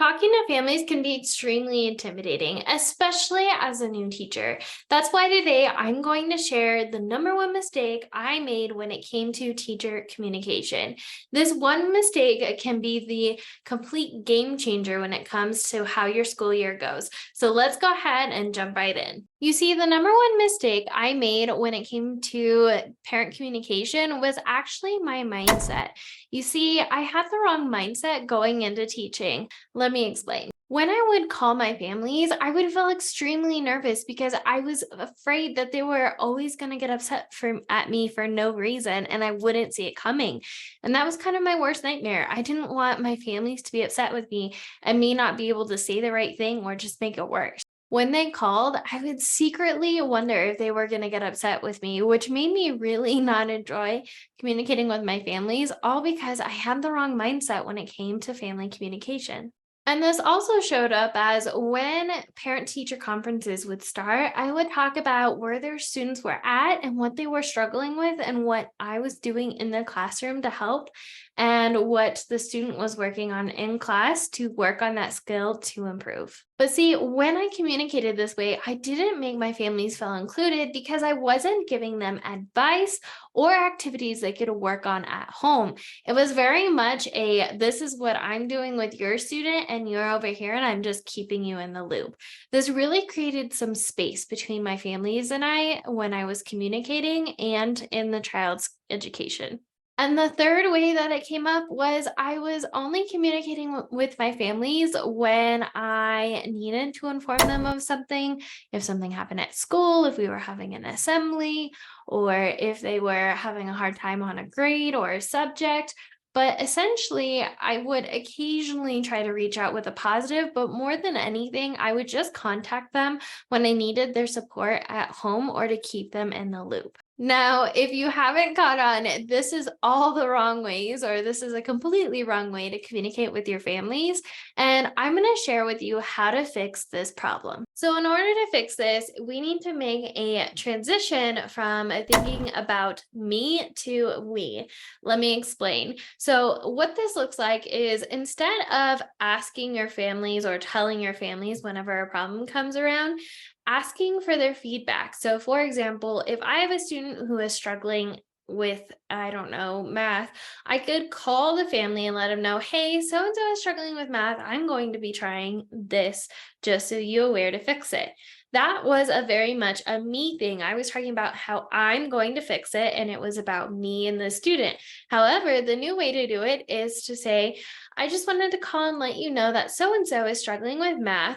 Talking to families can be extremely intimidating, especially as a new teacher. That's why today I'm going to share the number one mistake I made when it came to teacher communication. This one mistake can be the complete game changer when it comes to how your school year goes. So let's go ahead and jump right in. You see, the number one mistake I made when it came to parent communication was actually my mindset. You see, I had the wrong mindset going into teaching. Let me explain. When I would call my families, I would feel extremely nervous because I was afraid that they were always going to get upset at me for no reason and I wouldn't see it coming. And that was kind of my worst nightmare. I didn't want my families to be upset with me and me not be able to say the right thing or just make it worse. When they called, I would secretly wonder if they were going to get upset with me, which made me really not enjoy communicating with my families, all because I had the wrong mindset when it came to family communication. And this also showed up as when parent teacher conferences would start, I would talk about where their students were at and what they were struggling with and what I was doing in the classroom to help and what the student was working on in class to work on that skill to improve. But see, when I communicated this way, I didn't make my families feel included because I wasn't giving them advice or activities they could work on at home. It was very much this is what I'm doing with your student, and you're over here, and I'm just keeping you in the loop. This really created some space between my families and I when I was communicating and in the child's education. And the third way that it came up was I was only communicating with my families when I needed to inform them of something. If something happened at school, if we were having an assembly, or if they were having a hard time on a grade or a subject. But essentially, I would occasionally try to reach out with a positive, but more than anything, I would just contact them when I needed their support at home or to keep them in the loop. Now, if you haven't caught on, this is all the wrong ways, or this is a completely wrong way to communicate with your families. And I'm going to share with you how to fix this problem. So, in order to fix this, we need to make a transition from thinking about me to we. Let me explain. So, what this looks like is instead of asking your families or telling your families whenever a problem comes around, asking for their feedback. So, for example, if I have a student who is struggling with, I don't know, math, I could call the family and let them know, hey, so and so is struggling with math. I'm going to be trying this just so you're aware to fix it. That was a very much a me thing. I was talking about how I'm going to fix it, and it was about me and the student. However, the new way to do it is to say, I just wanted to call and let you know that so and so is struggling with math.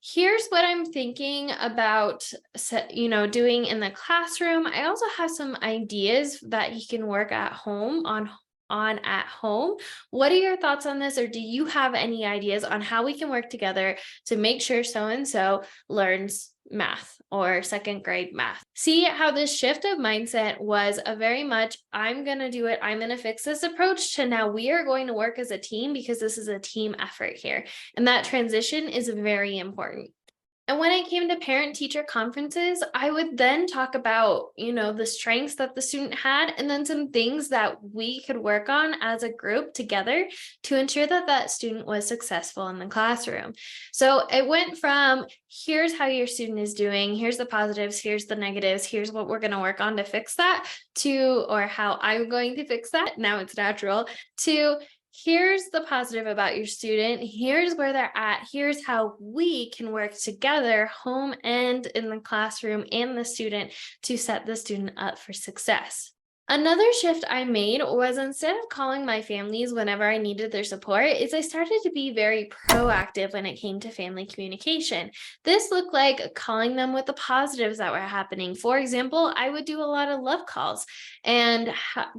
Here's what I'm thinking about, doing in the classroom. I also have some ideas that you can work at home on at home. What are your thoughts on this? Or do you have any ideas on how we can work together to make sure so and so learns math or second grade math? See how this shift of mindset was a very much, I'm going to do it, I'm going to fix this approach, to now we are going to work as a team because this is a team effort here. And that transition is very important. And when it came to parent teacher conferences, I would then talk about, the strengths that the student had and then some things that we could work on as a group together to ensure that that student was successful in the classroom. So it went from here's how your student is doing, here's the positives, here's the negatives, here's what we're going to work on to fix that, to, or how I'm going to fix that. Now it's natural, to here's the positive about your student. Here's where they're at. Here's how we can work together, home and in the classroom, and the student to set the student up for success. Another shift I made was instead of calling my families whenever I needed their support, is I started to be very proactive when it came to family communication. This looked like calling them with the positives that were happening. For example, I would do a lot of love calls and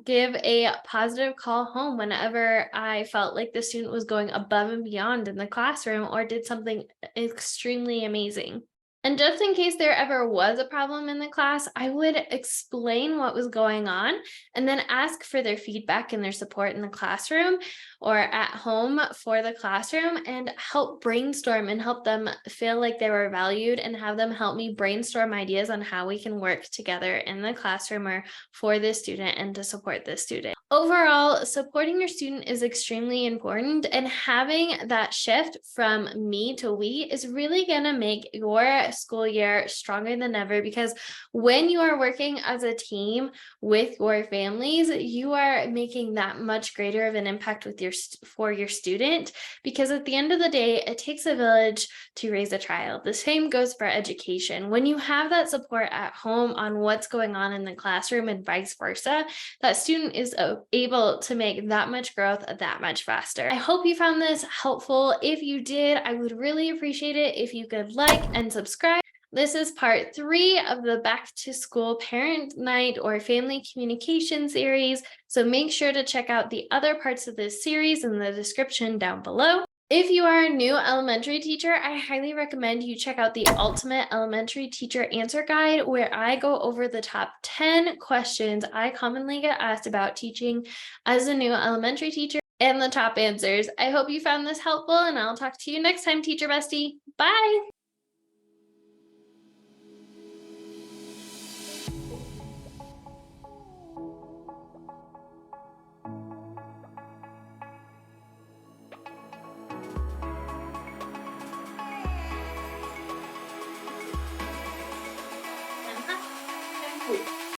give a positive call home whenever I felt like the student was going above and beyond in the classroom or did something extremely amazing. And just in case there ever was a problem in the class, I would explain what was going on and then ask for their feedback and their support in the classroom or at home for the classroom and help brainstorm and help them feel like they were valued and have them help me brainstorm ideas on how we can work together in the classroom or for this student and to support this student. Overall, supporting your student is extremely important, and having that shift from me to we is really going to make your school year stronger than ever because when you are working as a team with your families, you are making that much greater of an impact with for your student because at the end of the day, it takes a village to raise a child. The same goes for education. When you have that support at home on what's going on in the classroom and vice versa, that student is able to make that much growth that much faster. I hope you found this helpful. If you did, I would really appreciate it if you could like and subscribe. This is part 3 of the Back to School Parent Night or Family Communication series. So make sure to check out the other parts of this series in the description down below. If you are a new elementary teacher, I highly recommend you check out the Ultimate Elementary Teacher Answer Guide, where I go over the top 10 questions I commonly get asked about teaching as a new elementary teacher and the top answers. I hope you found this helpful, and I'll talk to you next time, Teacher Bestie. Bye.